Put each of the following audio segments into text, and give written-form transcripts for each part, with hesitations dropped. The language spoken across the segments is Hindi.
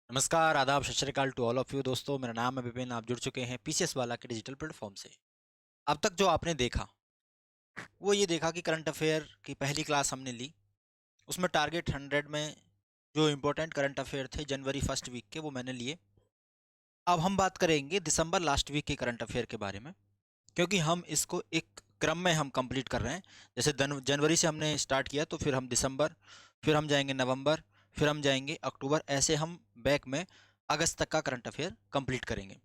नमस्कार, आदाब, सत श्री अकाल टू ऑल ऑफ यू दोस्तों। मेरा नाम है विपिन। आप जुड़ चुके हैं पीसीएस वाला के डिजिटल प्लेटफॉर्म से। अब तक जो आपने देखा वो ये देखा कि करंट अफेयर की पहली क्लास हमने ली। उसमें टारगेट 100 में जो इम्पोर्टेंट करंट अफेयर थे जनवरी फर्स्ट वीक के वो मैंने लिए। अब हम बात करेंगे दिसंबर लास्ट वीक के करंट अफेयर के बारे में, क्योंकि हम इसको एक क्रम में हम कंप्लीट कर रहे हैं। जैसे जनवरी से हमने स्टार्ट किया तो फिर हम दिसंबर, फिर हम जाएंगे नवंबर, फिर हम जाएंगे अक्टूबर, ऐसे हम बैक में अगस्त तक का करंट अफेयर कंप्लीट करेंगे।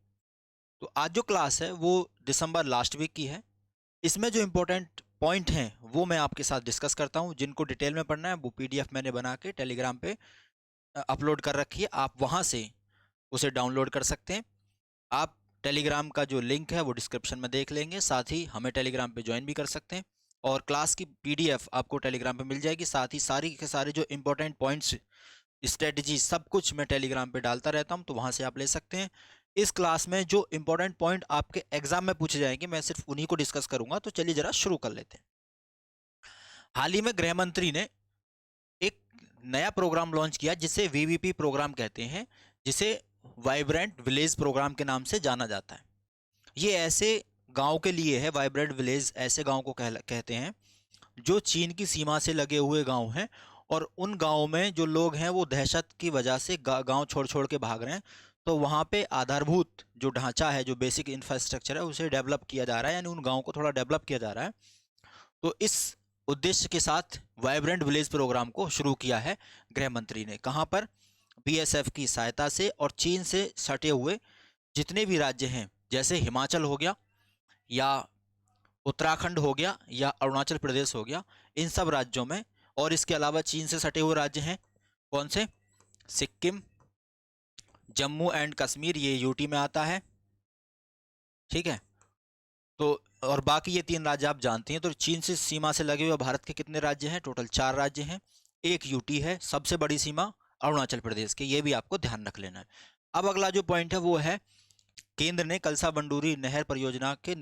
तो आज जो क्लास है वो दिसंबर लास्ट वीक की है। इसमें जो इम्पोर्टेंट पॉइंट हैं वो मैं आपके साथ डिस्कस करता हूँ। जिनको डिटेल में पढ़ना है वो पीडीएफ मैंने बना के टेलीग्राम पे अपलोड कर रखी है, आप वहाँ से उसे डाउनलोड कर सकते हैं। आप टेलीग्राम का जो लिंक है वो डिस्क्रिप्शन में देख लेंगे, साथ ही हमें टेलीग्राम पे ज्वाइन भी कर सकते हैं और क्लास की पीडीएफ आपको टेलीग्राम पे मिल जाएगी। साथ ही सारी के सारे जो इम्पोर्टेंट पॉइंट्स, स्ट्रेटजी, सब कुछ मैं टेलीग्राम पे डालता रहता हूँ, तो वहाँ से आप ले सकते हैं। इस क्लास में जो इंपॉर्टेंट पॉइंट आपके एग्जाम में पूछे जाएंगे मैं सिर्फ उन्हीं को डिस्कस करूंगा। तो चलिए जरा शुरू कर लेते हैं। हाल ही में गृह मंत्री ने एक नया प्रोग्राम लॉन्च किया जिसे वीवीपी प्रोग्राम कहते हैं, जिसे वाइब्रेंट विलेज प्रोग्राम के नाम से जाना जाता है। ये ऐसे गांव के लिए है, वाइब्रेंट विलेज ऐसे गांव को कहते हैं जो चीन की सीमा से लगे हुए गांव हैं, और उन गांवों में जो लोग हैं वो दहशत की वजह से गांव छोड़ छोड़ के भाग रहे हैं। तो वहाँ पे आधारभूत जो ढांचा है, जो बेसिक इंफ्रास्ट्रक्चर है, उसे डेवलप किया जा रहा है, यानी उन गांवों को थोड़ा डेवलप किया जा रहा है। तो इस उद्देश्य के साथ वाइब्रेंट विलेज प्रोग्राम को शुरू किया है गृह मंत्री ने। कहाँ पर? बीएसएफ की सहायता से और चीन से सटे हुए जितने भी राज्य हैं, जैसे हिमाचल हो गया या उत्तराखंड हो गया या अरुणाचल प्रदेश हो गया, इन सब राज्यों में। और इसके अलावा चीन से सटे हुए राज्य हैं कौन से? सिक्किम, जम्मू एंड कश्मीर, ये यूटी में आता है, ठीक है। तो और बाकी ये 3 राज्य आप जानते हैं। तो चीन से सीमा से लगे हुए भारत के कितने राज्य हैं? टोटल 4 राज्य हैं, एक यूटी है, सबसे बड़ी सीमा अरुणाचल प्रदेश की, ये भी आपको ध्यान रख लेना है। अब अगला जो पॉइंट है वो है, केंद्र ने कलसा बंडूरी नहर परियोजना के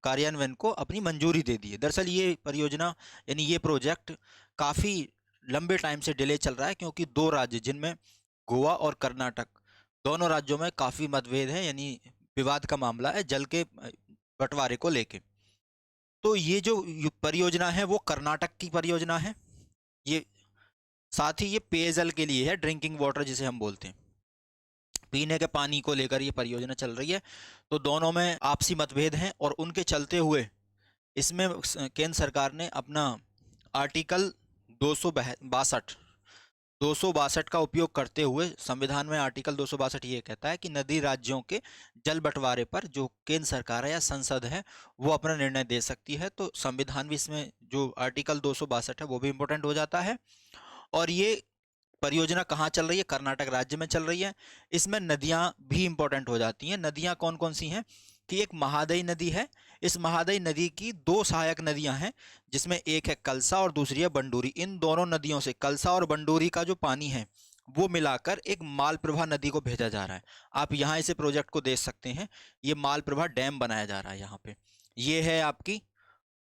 कार्यान्वयन को अपनी मंजूरी दे दी है। दरअसल ये परियोजना यानी ये प्रोजेक्ट काफ़ी लंबे टाइम से डिले चल रहा है, क्योंकि 2 राज्य जिनमें गोवा और कर्नाटक, दोनों राज्यों में काफ़ी मतभेद है, यानी विवाद का मामला है जल के बंटवारे को लेके। तो ये जो परियोजना है वो कर्नाटक की परियोजना है। ये साथ ही ये पेयजल के लिए है, ड्रिंकिंग वाटर जिसे हम बोलते हैं, पीने के पानी को लेकर ये परियोजना चल रही है। तो दोनों में आपसी मतभेद हैं और उनके चलते हुए इसमें केंद्र सरकार ने अपना आर्टिकल 262 का उपयोग करते हुए, संविधान में आर्टिकल 262 ये कहता है कि नदी राज्यों के जल बंटवारे पर जो केंद्र सरकार है या संसद है वो अपना निर्णय दे सकती है। तो संविधान भी इसमें जो आर्टिकल 262 है वो भी इम्पोर्टेंट हो जाता है। और ये परियोजना कहाँ चल रही है? कर्नाटक राज्य में चल रही है। इसमें नदियाँ भी इंपॉर्टेंट हो जाती हैं। नदियाँ कौन कौन सी हैं? कि एक महादई नदी है। इस महादई नदी की 2 सहायक नदियां हैं, जिसमें एक है कलसा और दूसरी है बंडूरी। इन दोनों नदियों से, कलसा और बंडूरी का जो पानी है वो मिलाकर एक मालप्रभा नदी को भेजा जा रहा है। आप यहाँ इसे प्रोजेक्ट को देख सकते हैं, ये मालप्रभा डैम बनाया जा रहा है यहाँ पे। ये है आपकी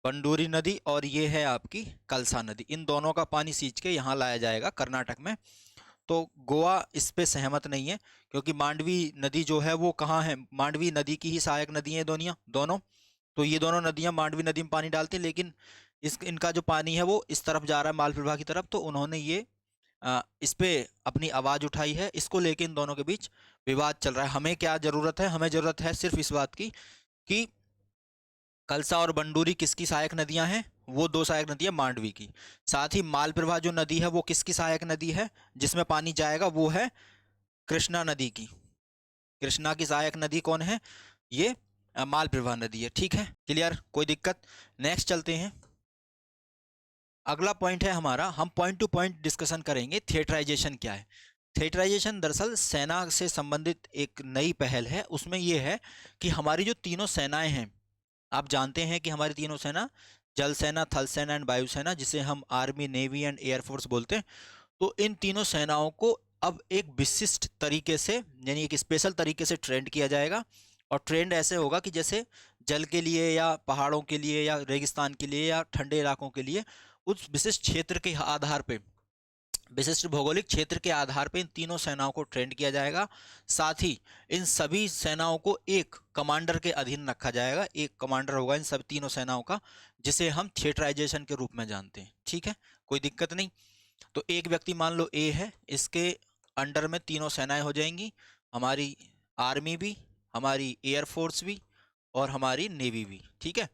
बंडूरी नदी और ये है आपकी कलसा नदी। इन दोनों का पानी सींच के यहाँ लाया जाएगा कर्नाटक में। तो गोवा इस पे सहमत नहीं है, क्योंकि मांडवी नदी जो है वो कहाँ है? मांडवी नदी की ही सहायक नदी है दोनों। तो ये दोनों नदियाँ मांडवी नदी में पानी डालती हैं, लेकिन इनका जो पानी है वो इस तरफ जा रहा है मालप्रभा की तरफ। तो उन्होंने ये इस पे अपनी आवाज़ उठाई है। इसको लेके इन दोनों के बीच विवाद चल रहा है। हमें क्या ज़रूरत है? हमें ज़रूरत है सिर्फ इस बात की कि कलसा और बंडूरी किसकी सहायक नदियां हैं? वो 2 सहायक नदियां मांडवी की। साथ ही मालप्रभा जो नदी है वो किसकी सहायक नदी है जिसमें पानी जाएगा? वो है कृष्णा नदी की। कृष्णा की सहायक नदी कौन है? ये मालप्रभा नदी है। ठीक है, क्लियर? कोई दिक्कत? नेक्स्ट चलते हैं। अगला पॉइंट है हमारा, हम पॉइंट टू पॉइंट डिस्कशन करेंगे। थिएटराइजेशन क्या है? थिएटराइजेशन दरअसल सेना से संबंधित एक नई पहल है। उसमें यह है कि हमारी जो तीनों सेनाएं हैं, आप जानते हैं कि हमारी तीनों सेना, जल सेना, थल सेना एंड वायु सेना, जिसे हम आर्मी, नेवी एंड एयरफोर्स बोलते हैं, तो इन तीनों सेनाओं को अब एक विशिष्ट तरीके से, यानी एक स्पेशल तरीके से ट्रेंड किया जाएगा। और ट्रेंड ऐसे होगा कि जैसे जल के लिए या पहाड़ों के लिए या रेगिस्तान के लिए या ठंडे इलाकों के लिए उस विशिष्ट क्षेत्र के आधार पे विशिष्ट भौगोलिक क्षेत्र के आधार पर इन तीनों सेनाओं को ट्रेंड किया जाएगा। साथ ही इन सभी सेनाओं को एक कमांडर के अधीन रखा जाएगा, एक कमांडर होगा इन सब तीनों सेनाओं का, जिसे हम थिएटराइजेशन के रूप में जानते हैं। ठीक है, कोई दिक्कत नहीं। तो एक व्यक्ति मान लो ए है, इसके अंडर में तीनों सेनाएं हो जाएंगी, हमारी आर्मी भी, हमारी एयरफोर्स भी और हमारी नेवी भी। ठीक है,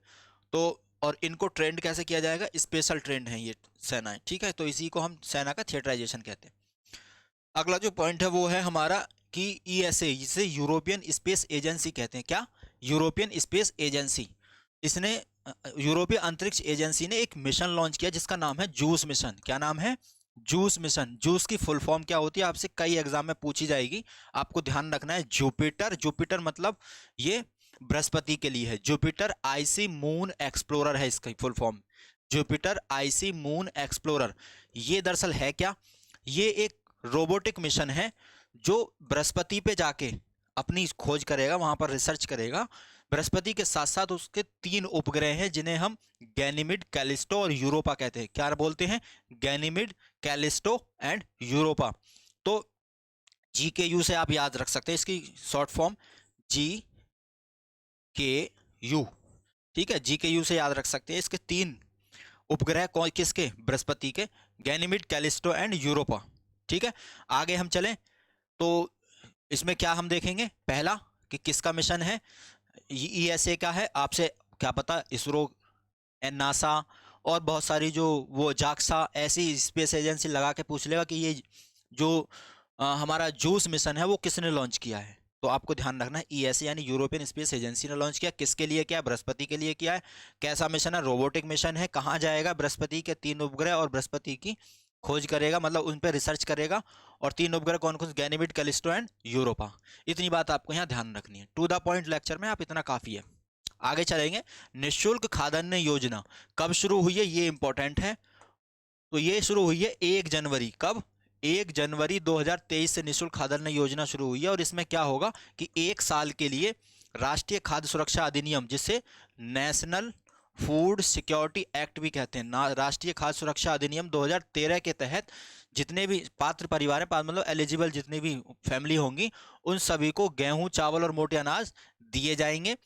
तो और इनको ट्रेंड कैसे किया जाएगा, स्पेशल ट्रेंड है ये सेनाएं। ठीक है, तो इसी को हम सेना का थिएटराइजेशन कहते हैं। अगला जो पॉइंट है वो है हमारा कि ईएसए, जिसे यूरोपियन स्पेस एजेंसी कहते हैं। क्या? European space agency. इसने यूरोपीय अंतरिक्ष एजेंसी ने एक मिशन लॉन्च किया जिसका नाम है जूस मिशन। क्या नाम है? Juice mission. जूस की फुल फॉर्म क्या होती है, आपसे कई एग्जाम में पूछी जाएगी, आपको ध्यान रखना है। जुपिटर, जुपिटर मतलब ये बृहस्पति के लिए है। जुपिटर आईसी मून एक्सप्लोरर है इसकी full form, Jupiter IC moon explorer. ये दरअसल है क्या? ये एक रोबोटिक मिशन है जो बृहस्पति पे जाके अपनी खोज करेगा, वहां पर रिसर्च करेगा। बृहस्पति के साथ साथ उसके 3 उपग्रह हैं जिन्हें हम गैनीमिड, कैलिस्टो और यूरोपा कहते हैं। क्या बोलते हैं? गैनीमिड, कैलिस्टो एंड यूरोपा। तो GKU से आप याद रख सकते हैं इसकी शॉर्ट फॉर्म, GKU। ठीक है, GKU से याद रख सकते हैं। इसके 3 उपग्रह कौन किसके? बृहस्पति के, गैनीमिड, कैलिस्टो एंड यूरोपा। ठीक है, आगे हम चलें तो इसमें क्या हम देखेंगे, पहला कि किसका मिशन है, ESA का है। आपसे क्या पता, इसरो, नासा और बहुत सारी जो वो जाक्सा ऐसी स्पेस एजेंसी लगा के पूछ लेगा कि ये जो हमारा जूस मिशन है वो किसने लॉन्च किया है। तो आपको ध्यान रखना है ESA यानी यूरोपियन स्पेस एजेंसी ने लॉन्च किया। किसके लिए किया? बृहस्पति के लिए किया है। कैसा मिशन है? रोबोटिक मिशन है। कहाँ जाएगा? बृहस्पति के 3 उपग्रह और बृहस्पति की खोज करेगा, मतलब उन पर रिसर्च करेगा। और 3 उपग्रह कौन कौन? गैनीमिड, कैलिस्टो एंड यूरोपा। इतनी बात आपको यहाँ ध्यान रखनी है। टू द पॉइंट लेक्चर में आप इतना काफी है। आगे चलेंगे। निःशुल्क खाद्यान्न योजना कब शुरू हुई है, ये इंपॉर्टेंट है। तो ये शुरू हुई है 1 जनवरी। कब? 1 जनवरी 2023 से निःशुल्क खाद्यान्न योजना शुरू हुई है। और इसमें क्या होगा कि 1 साल के लिए राष्ट्रीय खाद्य सुरक्षा अधिनियम, जिसे नेशनल फूड सिक्योरिटी एक्ट भी कहते हैं ना, राष्ट्रीय खाद्य सुरक्षा अधिनियम 2013 के तहत जितने भी पात्र परिवार हैं, मतलब एलिजिबल जितनी भी फैमिली होंगी, उन सभी को गेहूं, चावल और मोटे अनाज दिए जाएंगे।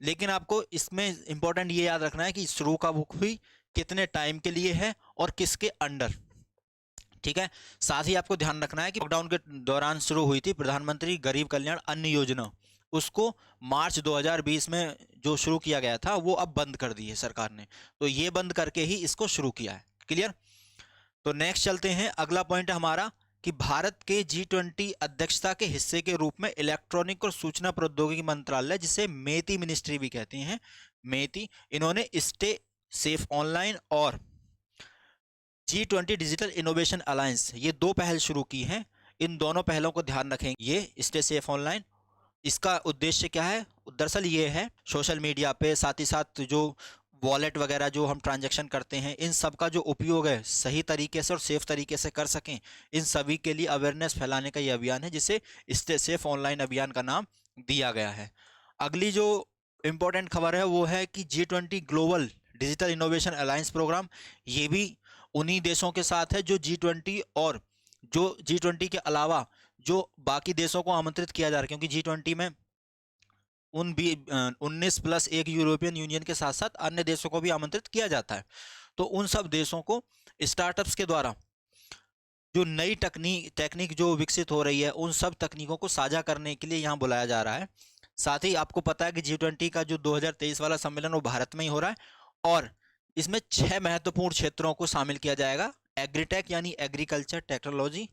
लेकिन आपको इसमें इंपॉर्टेंट ये याद रखना है कि शुरू कब हुई, कितने टाइम के लिए है और किसके अंडर। ठीक है, साथ ही आपको ध्यान रखना है कि लॉकडाउन के दौरान शुरू हुई थी प्रधानमंत्री गरीब कल्याण अन्न योजना, उसको मार्च 2020 में जो शुरू किया गया था वो अब बंद कर दी है सरकार ने। तो ये बंद करके ही इसको शुरू किया है। क्लियर? तो नेक्स्ट चलते हैं। अगला पॉइंट है हमारा कि भारत के G20 अध्यक्षता के हिस्से के रूप में इलेक्ट्रॉनिक और सूचना प्रौद्योगिकी मंत्रालय, जिसे मेती मिनिस्ट्री भी कहते हैं, मेती, इन्होंने स्टे सेफ ऑनलाइन और G20 डिजिटल इनोवेशन अलायंस, ये 2 पहल शुरू की हैं। इन दोनों पहलों को ध्यान रखें। ये स्टे सेफ ऑनलाइन, इसका उद्देश्य क्या है? दरअसल ये है सोशल मीडिया पे, साथ ही साथ जो वॉलेट वगैरह जो हम ट्रांजैक्शन करते हैं, इन सब का जो उपयोग है सही तरीके से और सेफ तरीके से कर सकें, इन सभी के लिए अवेयरनेस फैलाने का ये अभियान है, जिसे स्टे सेफ ऑनलाइन अभियान का नाम दिया गया है। अगली जो इंपॉर्टेंट खबर है वो है कि G20 global digital innovation alliance programme, ये भी उन्हीं देशों के साथ है जो G20 और जो G20 के अलावा जो बाकी देशों को आमंत्रित किया जा रहा है, क्योंकि G20 में 19+1 यूरोपियन यूनियन के साथ साथ अन्य देशों को भी आमंत्रित किया जाता है। तो उन सब देशों को स्टार्टअप्स के द्वारा जो नई टेक्निक जो विकसित हो रही है, उन सब तकनीकों को साझा करने के लिए यहाँ बुलाया जा रहा है। साथ ही आपको पता है कि G20 का जो 2023 वाला सम्मेलन वो भारत में ही हो रहा है और इसमें 6 महत्वपूर्ण क्षेत्रों को शामिल किया जाएगा। एग्रीटेक यानी एग्रीकल्चर टेक्नोलॉजी,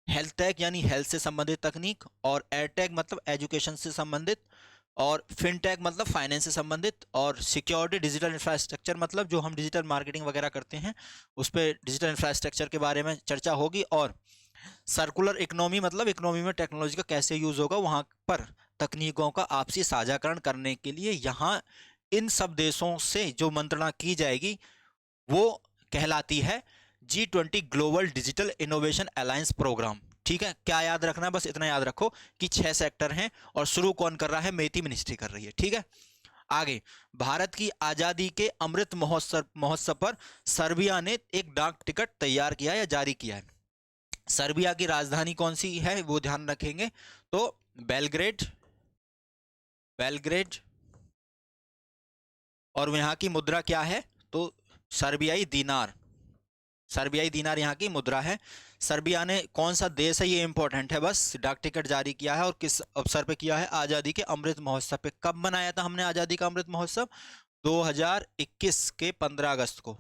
हेल्थ टेक यानी हेल्थ से संबंधित तकनीक, और एयरटेक मतलब एजुकेशन से संबंधित, और फिनटेक मतलब फाइनेंस से संबंधित, और सिक्योरिटी डिजिटल इंफ्रास्ट्रक्चर मतलब जो हम डिजिटल मार्केटिंग वगैरह करते हैं उस पर डिजिटल इंफ्रास्ट्रक्चर के बारे में चर्चा होगी, और सर्कुलर इकोनॉमी मतलब इकोनॉमी में टेक्नोलॉजी का कैसे यूज होगा, वहां पर तकनीकों का आपसी साझाकरण करने के लिए यहाँ इन सब देशों से जो मंत्रणा की जाएगी वो कहलाती है G20 global digital innovation alliance programme. ठीक है, क्या याद रखना है? बस इतना याद रखो कि 6 सेक्टर हैं और शुरू कौन कर रहा है? मेती मिनिस्ट्री कर रही है। ठीक है, आगे भारत की आजादी के अमृत महोत्सव पर सर्बिया ने एक डाक टिकट तैयार किया या जारी किया है। सर्बिया की राजधानी कौन सी है वो ध्यान रखेंगे, तो बेलग्रेड, बेलग्रेड। और यहाँ की मुद्रा क्या है, तो सर्बियाई दिनार, सर्बियाई दिनार यहाँ की मुद्रा है। सर्बिया ने, कौन सा देश है ये इंपॉर्टेंट है, बस डाक टिकट जारी किया है और किस अवसर पे किया है, आज़ादी के अमृत महोत्सव पे। कब मनाया था हमने आज़ादी का अमृत महोत्सव, 2021 के 15 अगस्त को,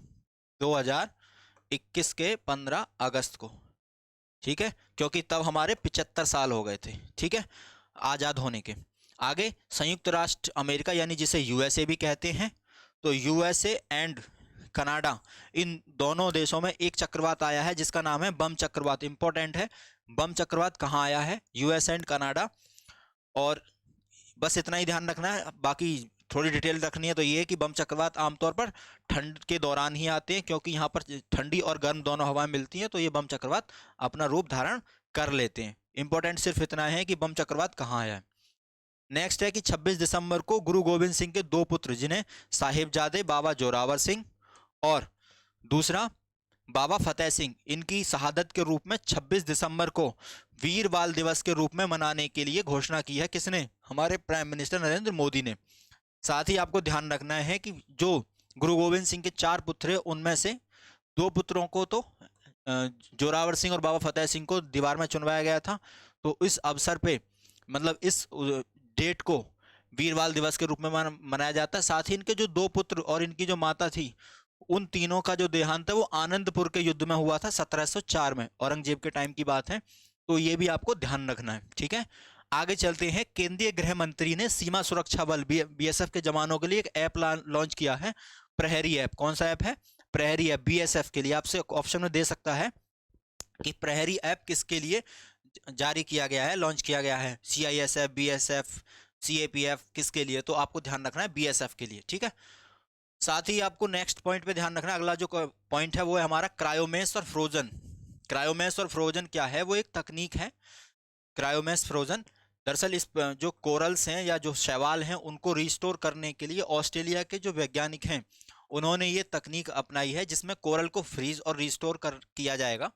2021 के 15 अगस्त को, ठीक है, क्योंकि तब हमारे 75 साल हो गए थे, ठीक है, आज़ाद होने के। आगे संयुक्त राष्ट्र अमेरिका यानी जिसे यूएसए भी कहते हैं, तो यूएसए एंड कनाडा, इन दोनों देशों में एक चक्रवात आया है जिसका नाम है बम चक्रवात। इंपॉर्टेंट है, बम चक्रवात कहाँ आया है, यूएस एंड कनाडा। और बस इतना ही ध्यान रखना है, बाकी थोड़ी डिटेल रखनी है, तो ये है कि बम चक्रवात आमतौर पर ठंड के दौरान ही आते हैं, क्योंकि यहाँ पर ठंडी और गर्म दोनों हवाएं मिलती हैं, तो ये बम चक्रवात अपना रूप धारण कर लेते हैं। इंपॉर्टेंट सिर्फ इतना है कि बम चक्रवात कहाँ आया है। नेक्स्ट है कि 26 दिसंबर को गुरु गोविंद सिंह के दो पुत्र, जिन्हें साहिबजादे बाबा जोरावर सिंह और दूसरा बाबा फतेह सिंह, इनकी शहादत के रूप में 26 दिसंबर को वीर बाल दिवस के रूप में मनाने के लिए घोषणा की है। किसने, हमारे प्राइम मिनिस्टर नरेंद्र मोदी ने। साथ ही आपको ध्यान रखना है कि जो गुरु गोविंद सिंह के 4 पुत्र हैं, उनमें से 2 पुत्रों को तो जोरावर सिंह और बाबा फतेह सिंह को दीवार में चुनवाया गया था। तो इस अवसर पे, मतलब इस डेट को वीर बाल दिवस के रूप में मनाया जाता है। साथ ही इनके जो 2 पुत्र और इनकी जो माता थी, उन तीनों का जो देहांत है वो आनंदपुर के युद्ध में हुआ था 1704 में, औरंगजेब के टाइम की बात है। तो ये भी आपको ध्यान रखना है, ठीक है। आगे चलते हैं। केंद्रीय गृह मंत्री ने सीमा सुरक्षा बल बीएसएफ के जवानों के लिए एक ऐप लॉन्च किया है, प्रहरी ऐप। कौन सा ऐप है, प्रहरी ऐप। बीएसएफ के लिए आपसे ऑप्शन में दे सकता है कि प्रहरी ऐप किसके लिए जारी किया गया है, लॉन्च किया गया है, सीआईएसएफ, बीएसएफ, सीएपीएफ, किसके लिए, तो आपको ध्यान रखना है बीएसएफ के लिए, ठीक है। साथ ही आपको नेक्स्ट पॉइंट पे ध्यान रखना है, अगला जो पॉइंट है वो है हमारा क्रायोमेस और फ्रोजन। क्रायोमेस और फ्रोजन क्या है, वो एक तकनीक है, क्रायोमेस फ्रोजन। दरअसल इस जो कोरल्स हैं या जो शैवाल हैं, उनको रिस्टोर करने के लिए ऑस्ट्रेलिया के जो वैज्ञानिक हैं, उन्होंने ये तकनीक अपनाई है, जिसमें कोरल को फ्रीज और रिस्टोर किया जाएगा।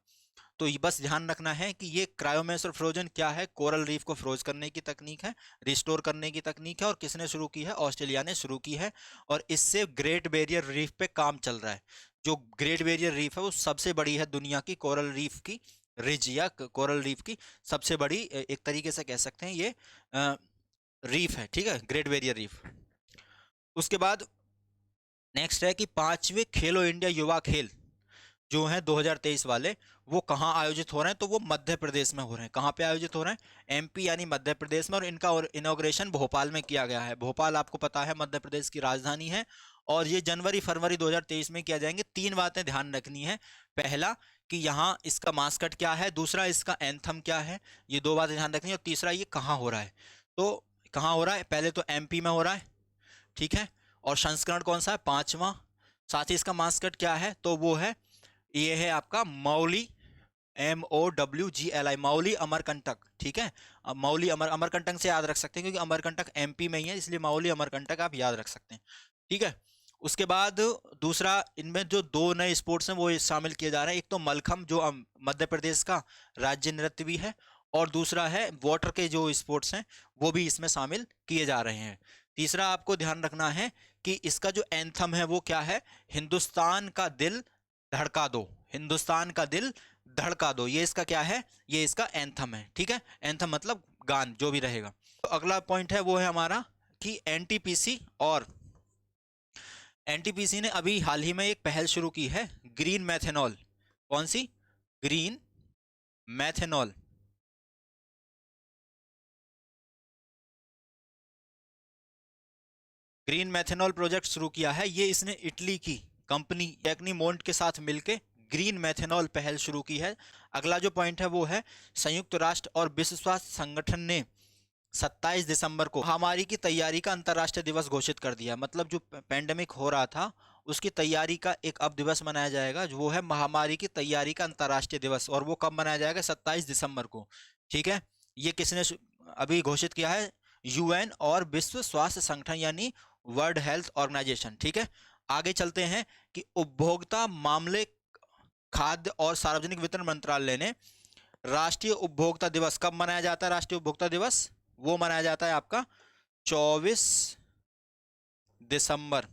तो ये बस ध्यान रखना है कि ये क्रायोमेस और फ्रोजन क्या है, कोरल रीफ को फ्रोज करने की तकनीक है, रिस्टोर करने की तकनीक है, और किसने शुरू की है, ऑस्ट्रेलिया ने शुरू की है। और इससे ग्रेट बैरियर रीफ पे काम चल रहा है। जो ग्रेट बैरियर रीफ है वो सबसे बड़ी है दुनिया की कोरल रीफ की रिज, या कोरल रीफ की सबसे बड़ी, एक तरीके से कह सकते हैं ये रीफ है, ठीक है, ग्रेट बैरियर रीफ। उसके बाद नेक्स्ट है कि 5वें खेलो इंडिया युवा खेल जो हैं 2023 वाले, वो कहाँ आयोजित हो रहे हैं, तो वो मध्य प्रदेश में हो रहे हैं। कहाँ पे आयोजित हो रहे हैं, एमपी यानी मध्य प्रदेश में। और इनका इनॉग्रेशन भोपाल में किया गया है। भोपाल आपको पता है मध्य प्रदेश की राजधानी है। और ये जनवरी फरवरी 2023 में किया जाएंगे। 3 बातें ध्यान रखनी है, पहला कि यहाँ इसका मास्कट क्या है, दूसरा इसका एंथम क्या है, ये 2 बातें ध्यान रखनी है, और तीसरा ये कहाँ हो रहा है। तो कहाँ हो रहा है, पहले तो एमपी में हो रहा है, ठीक है, और संस्करण कौन सा है, 5वां। साथ ही इसका मास्कट क्या है, तो वो है, ये है आपका मौली, MOWGLI, मौली अमरकंटक, ठीक है। अब मौली अमरकंटक से याद रख सकते हैं, क्योंकि अमरकंटक एमपी में ही है, इसलिए मौली अमरकंटक आप याद रख सकते हैं, ठीक है। उसके बाद दूसरा, इनमें जो 2 नए स्पोर्ट्स हैं वो शामिल किए जा रहे हैं। एक तो मलखम, जो मध्य प्रदेश का राज्य नृत्य भी है, और दूसरा है वाटर के जो स्पोर्ट्स हैं वो भी इसमें शामिल किए जा रहे हैं। तीसरा आपको ध्यान रखना है कि इसका जो एंथम है वो क्या है, हिंदुस्तान का दिल धड़का दो, हिंदुस्तान का दिल धड़का दो, ये इसका क्या है, ये इसका एंथम है, ठीक है। एंथम मतलब गान जो भी रहेगा। तो अगला पॉइंट है वो है हमारा कि एनटीपीसी ने अभी हाल ही में एक पहल शुरू की है, ग्रीन मैथेनॉल। कौन सी, green methanol. Green methanol project शुरू किया है। ये इसने इटली की कंपनी टेक्नीमोंट के साथ मिलकर ग्रीन मैथेनॉल पहल शुरू की है। अगला जो पॉइंट है वो है, संयुक्त राष्ट्र और विश्व स्वास्थ्य संगठन ने 27 दिसंबर को महामारी की तैयारी का अंतर्राष्ट्रीय दिवस घोषित कर दिया। मतलब जो पेंडेमिक हो रहा था उसकी तैयारी का एक अब दिवस मनाया जाएगा, जो वो है महामारी की तैयारी का अंतर्राष्ट्रीय दिवस। और वो कब मनाया जाएगा, 27 दिसंबर को, ठीक है। ये किसने अभी घोषित किया है, यूएन और विश्व स्वास्थ्य संगठन यानी वर्ल्ड हेल्थ ऑर्गेनाइजेशन, ठीक है। आगे चलते हैं कि उपभोक्ता मामले, खाद्य और सार्वजनिक वितरण मंत्रालय ने राष्ट्रीय उपभोक्ता दिवस कब मनाया जाता है? राष्ट्रीय उपभोक्ता दिवस वो मनाया जाता है आपका 24 दिसंबर।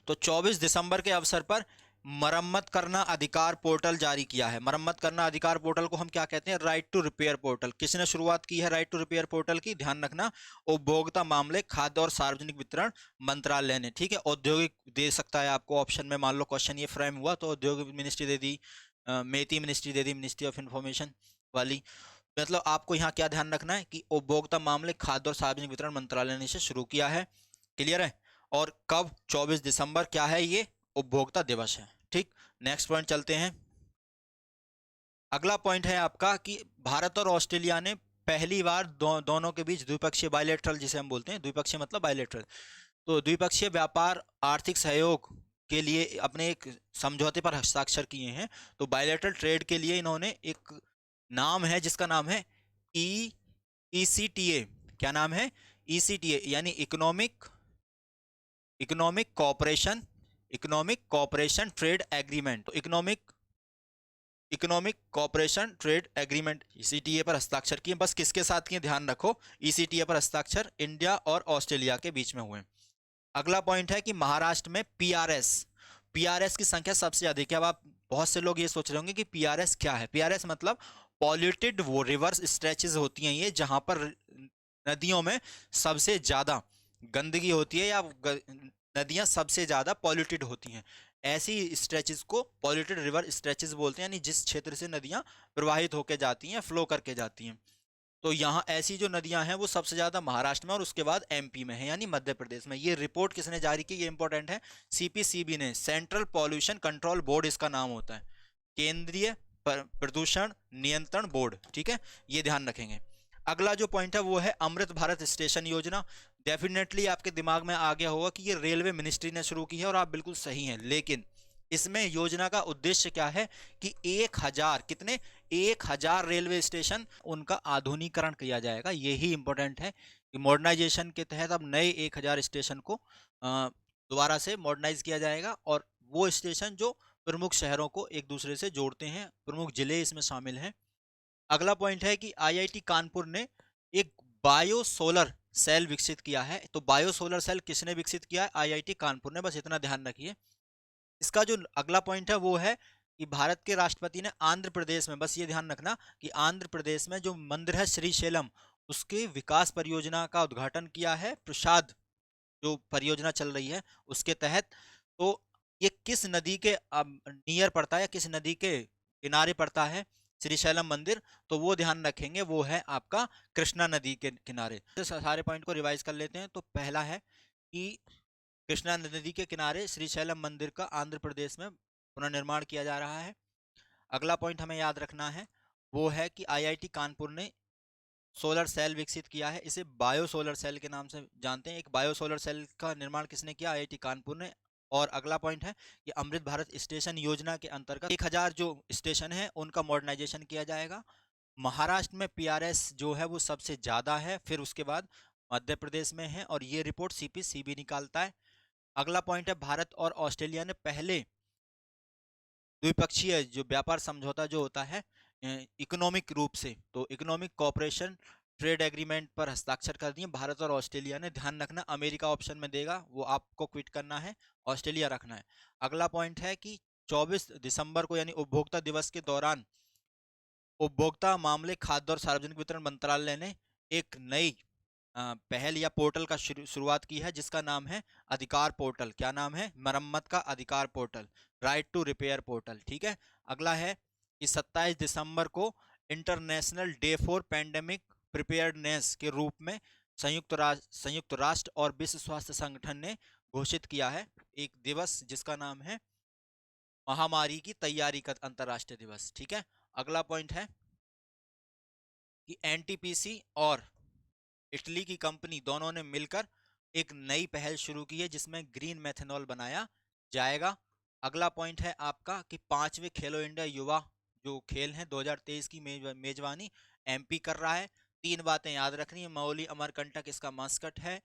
तो 24 दिसंबर के अवसर पर मरम्मत करना अधिकार पोर्टल जारी किया है। मरम्मत करना अधिकार पोर्टल को हम क्या कहते हैं? Right to repair portal. किसने शुरुआत की है राइट टू रिपेयर पोर्टल की? ध्यान रखना, उपभोक्ता मामले, खाद्य और सार्वजनिक वितरण मंत्रालय ने। ठीक है, औद्योगिक दे सकता है आपको ऑप्शन में, मान लो क्वेश्चन ये फ्रेम हुआ तो औद्योगिक ministry they the, Meitei ministry they the, ministry of information वाली। मतलब आपको यहाँ क्या ध्यान रखना है कि उपभोक्ता मामले, खाद्य और सार्वजनिक वितरण मंत्रालय ने इसे शुरू किया है। क्लियर है? और कब? 24 दिसंबर। क्या है ये? उपभोक्ता दिवस है। ठीक, नेक्स्ट पॉइंट चलते हैं। अगला पॉइंट है आपका कि भारत और ऑस्ट्रेलिया ने पहली बार दोनों के बीच द्विपक्षीय, बायलैटरल जिसे हम बोलते हैं, द्विपक्षीय मतलब बायलैटरल, तो द्विपक्षीय व्यापार आर्थिक सहयोग के लिए अपने एक समझौते पर हस्ताक्षर किए हैं। तो बायलैटरल ट्रेड के लिए इन्होंने एक नाम है जिसका नाम है ईसीटीए। क्या नाम है? ईसीटीए, यानी इकोनॉमिक कॉपरेशन ट्रेड एग्रीमेंट। तो इकोनॉमिक कॉपरेशन ट्रेड एग्रीमेंट ईसीटीए पर हस्ताक्षर किए। बस किसके साथ किए ध्यान रखो, ईसीटीए पर हस्ताक्षर इंडिया और ऑस्ट्रेलिया के बीच में हुए। अगला पॉइंट है कि महाराष्ट्र में पीआरएस की संख्या सबसे अधिक है। अब आप बहुत से लोग ये सोच रहे होंगे कि पीआरएस क्या है। पीआरएस मतलब पॉल्यूटेड वो रिवर्स स्ट्रेचेस होती हैं ये, जहां पर नदियों में सबसे ज्यादा गंदगी होती है या नदियां सबसे ज्यादा पॉल्यूटेड होती हैं। ऐसी स्ट्रेचेस को पॉल्यूटेड रिवर स्ट्रेचेस बोलते हैं, यानी जिस क्षेत्र से नदियां प्रवाहित होकर जाती हैं, फ्लो करके जाती हैं। तो यहाँ ऐसी जो नदियां हैं वो सबसे ज्यादा महाराष्ट्र में और उसके बाद एमपी में है, यानी मध्य प्रदेश में। ये रिपोर्ट किसने जारी की? ये इंपॉर्टेंट है, सीपीसीबी ने, सेंट्रल पॉल्यूशन कंट्रोल बोर्ड इसका नाम होता है, केंद्रीय प्रदूषण नियंत्रण बोर्ड। ठीक है, ये ध्यान रखेंगे। अगला जो पॉइंट है वो है अमृत भारत स्टेशन योजना। डेफिनेटली आपके दिमाग में आ गया होगा कि ये रेलवे मिनिस्ट्री ने शुरू की है, और आप बिल्कुल सही हैं। लेकिन इसमें योजना का उद्देश्य क्या है कि 1000 कितने 1000 रेलवे स्टेशन उनका आधुनिकीकरण किया जाएगा। यही इंपॉर्टेंट है कि मॉडर्नाइजेशन के तहत अब नए 1000 स्टेशन को दोबारा से मॉडर्नाइज किया जाएगा, और वो स्टेशन जो प्रमुख शहरों को एक दूसरे से जोड़ते हैं, प्रमुख जिले इसमें शामिल हैं। अगला पॉइंट है कि आईआईटी कानपुर ने एक बायो सोलर सेल विकसित किया है। तो बायो सोलर सेल किसने विकसित किया है? आईआईटी कानपुर ने। बस इतना ध्यान रखिए। इसका जो अगला पॉइंट है वो है कि भारत के राष्ट्रपति ने आंध्र प्रदेश में, बस ये ध्यान रखना कि आंध्र प्रदेश में जो मंदिर है श्रीशैलम, उसके विकास परियोजना का उद्घाटन किया है, प्रसाद जो परियोजना चल रही है उसके तहत। तो ये किस नदी के नियर पड़ता है, किस नदी के किनारे पड़ता है श्रीशैलम मंदिर? तो वो ध्यान रखेंगे, वो है आपका कृष्णा नदी के किनारे। तो सारे पॉइंट को रिवाइज कर लेते हैं। तो पहला है कि कृष्णा नदी के किनारे श्रीशैलम मंदिर का आंध्र प्रदेश में पुनर्निर्माण किया जा रहा है। अगला पॉइंट हमें याद रखना है वो है कि आईआईटी कानपुर ने सोलर सेल विकसित किया है, इसे बायो सोलर सेल के नाम से जानते हैं। एक बायो सोलर सेल का निर्माण किसने किया? आईआईटी कानपुर ने। और अगला पॉइंट है कि अमृत भारत स्टेशन योजना के अंतर्गत 1000 जो स्टेशन है उनका मॉडर्नाइजेशन किया जाएगा। महाराष्ट्र में पीआरएस जो है वो सबसे ज्यादा है, फिर उसके बाद मध्य प्रदेश में है, और ये रिपोर्ट सीपीसीबी निकालता है। अगला पॉइंट है भारत और ऑस्ट्रेलिया ने पहले द्विपक्षीय जो व्यापार समझौता जो होता है इकोनॉमिक रूप से, तो इकोनॉमिक कॉपरेशन ट्रेड एग्रीमेंट पर हस्ताक्षर कर दिए भारत और ऑस्ट्रेलिया ने। ध्यान रखना, अमेरिका ऑप्शन में देगा, वो आपको क्विट करना है, ऑस्ट्रेलिया रखना है। अगला पॉइंट है कि 24 दिसंबर को यानी उपभोक्ता दिवस के दौरान उपभोक्ता मामले, खाद्य और सार्वजनिक वितरण मंत्रालय ने एक नई पहल या पोर्टल का शुरुआत की है जिसका नाम है अधिकार पोर्टल। क्या नाम है? मरम्मत का अधिकार portal, right to repair portal. ठीक है। अगला है कि 27 दिसंबर को international day for pandemic preparedness के रूप में संयुक्त राष्ट्र और विश्व स्वास्थ्य संगठन ने घोषित किया है एक दिवस जिसका नाम है महामारी की तैयारी का अंतर्राष्ट्रीय दिवस। ठीक है। अगला पॉइंट है कि एनटीपीसी और इटली की कंपनी दोनों ने मिलकर एक नई पहल शुरू की है जिसमें ग्रीन मेथनॉल बनाया जाएगा। अगला पॉइंट है आपका कि 5वें खेलो इंडिया युवा जो खेल हैं 2023 की मेजबानी एमपी कर रहा है। 3 बातें याद रखनी है, मौली अमरकंटक इसका मास्कट है,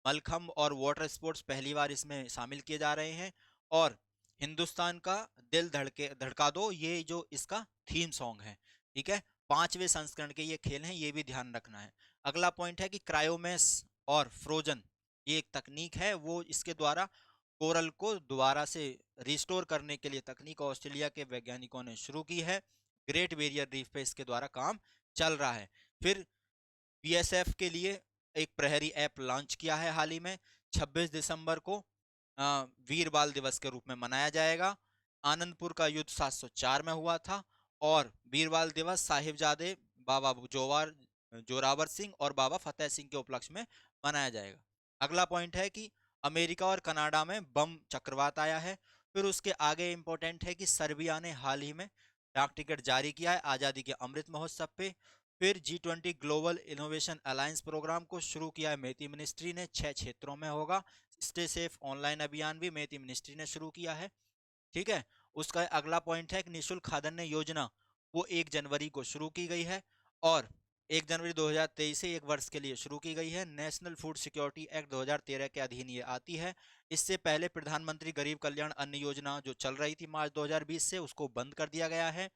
मलखम्ब और वाटर स्पोर्ट्स पहली बार इसमें शामिल किए जा रहे हैं, और हिंदुस्तान का दिल धड़का दो ये जो इसका थीम सॉन्ग है। ठीक है, 5वें संस्करण के ये खेल हैं, ये भी ध्यान रखना है। अगला पॉइंट है कि क्रायोमेस और फ्रोजन, ये एक तकनीक है, वो इसके द्वारा कोरल को दोबारा से रिस्टोर करने के लिए तकनीक ऑस्ट्रेलिया के वैज्ञानिकों ने शुरू की है। ग्रेट बैरियर रीफ पे इसके द्वारा काम चल रहा है। फिर बीएसएफ के लिए एक प्रहरी ऐप लॉन्च किया है हाल ही में। 26 दिसंबर को वीर बाल दिवस के रूप में मनाया जाएगा। आनंदपुर का युद्ध 704 में हुआ था और वीर बाल दिवस साहिबजादे बाबा जोरावर सिंह और बाबा फतेह सिंह के उपलक्ष्य में मनाया जाएगा। अगला पॉइंट है कि अमेरिका और कनाडा में बम चक्रवात आया है। फिर उसके आगे इंपॉर्टेंट है कि सर्बिया ने हाल ही में डाक टिकट जारी किया है आज़ादी के अमृत महोत्सव पे। फिर G20 global innovation alliance programme को शुरू किया है मेती मिनिस्ट्री ने, 6 क्षेत्रों में होगा। स्टे सेफ ऑनलाइन अभियान भी मेती मिनिस्ट्री ने शुरू किया है। ठीक है, उसका अगला पॉइंट है कि निःशुल्क खाद्यान्न योजना, वो 1 जनवरी को शुरू की गई है और 1 जनवरी 2023 से 1 वर्ष के लिए शुरू की गई है। नेशनल फूड सिक्योरिटी एक्ट 2013 के अधीन ये आती है। इससे पहले प्रधानमंत्री गरीब कल्याण अन्न योजना जो चल रही थी मार्च 2020 से, उसको बंद कर दिया गया है।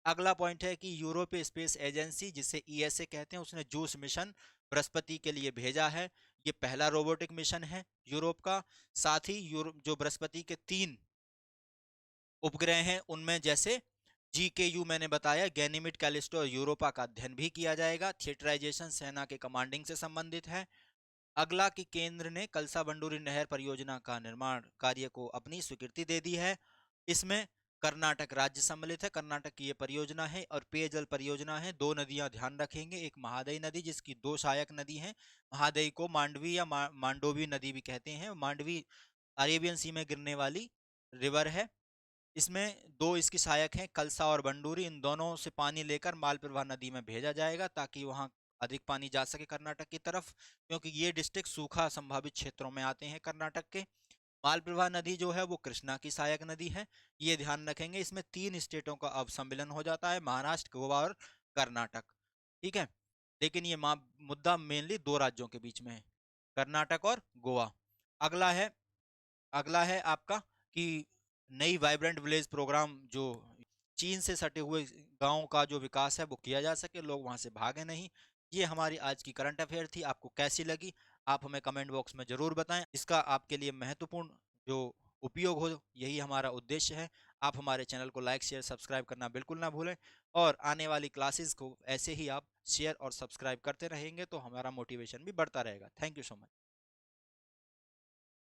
अगला पॉइंट है कि यूरोपीय स्पेस एजेंसी, जिसे ईएसए कहते हैं, उसने जूस मिशन बृहस्पति के लिए भेजा है। ये पहला रोबोटिक मिशन है यूरोप का। साथ ही यूरोप जो बृहस्पति के 3 उपग्रह हैं उनमें जैसे GKU मैंने बताया, गैनीमेड, कैलिस्टो और यूरोपा का अध्ययन भी किया जाएगा। थिएटराइजेशन सेना के कमांडिंग से संबंधित है। अगला कि केंद्र ने कलसा बंडूरी नहर परियोजना का निर्माण कार्य को अपनी स्वीकृति दे दी है। इसमें कर्नाटक राज्य सम्मिलित है। कर्नाटक की ये परियोजना है और पेयजल परियोजना है। 2 नदियां ध्यान रखेंगे, एक महादई नदी जिसकी 2 सहायक नदी हैं। महादई को मांडवी या मांडोवी नदी भी कहते हैं। मांडवी अरेबियन सी में गिरने वाली रिवर है। इसमें 2 इसकी सहायक हैं, कलसा और बंडूरी। इन दोनों से पानी लेकर मालप्रभा नदी में भेजा जाएगा ताकि वहां अधिक पानी जा सके कर्नाटक की तरफ, क्योंकि ये डिस्ट्रिक्ट सूखा संभावित क्षेत्रों में आते हैं कर्नाटक के। मालप्रभा नदी जो है वो कृष्णा की सहायक नदी है, ये ध्यान रखेंगे। इसमें 3 स्टेटों का अब सम्मिलन हो जाता है, महाराष्ट्र, गोवा और कर्नाटक। ठीक है, लेकिन ये मुद्दा मेनली 2 राज्यों के बीच में है, कर्नाटक और गोवा। अगला है अगला है आपका कि नई वाइब्रेंट विलेज प्रोग्राम, जो चीन से सटे हुए गांव का जो विकास है वो किया जा सके, लोग वहां से भागे नहीं। ये हमारी आज की करंट अफेयर थी। आपको कैसी लगी आप हमें कमेंट बॉक्स में जरूर बताएं। इसका आपके लिए महत्वपूर्ण जो उपयोग हो, यही हमारा उद्देश्य है। आप हमारे चैनल को लाइक शेयर सब्सक्राइब करना बिल्कुल ना भूलें और आने वाली क्लासेस को ऐसे ही आप शेयर और सब्सक्राइब करते रहेंगे तो हमारा मोटिवेशन भी बढ़ता रहेगा। Thank you so much.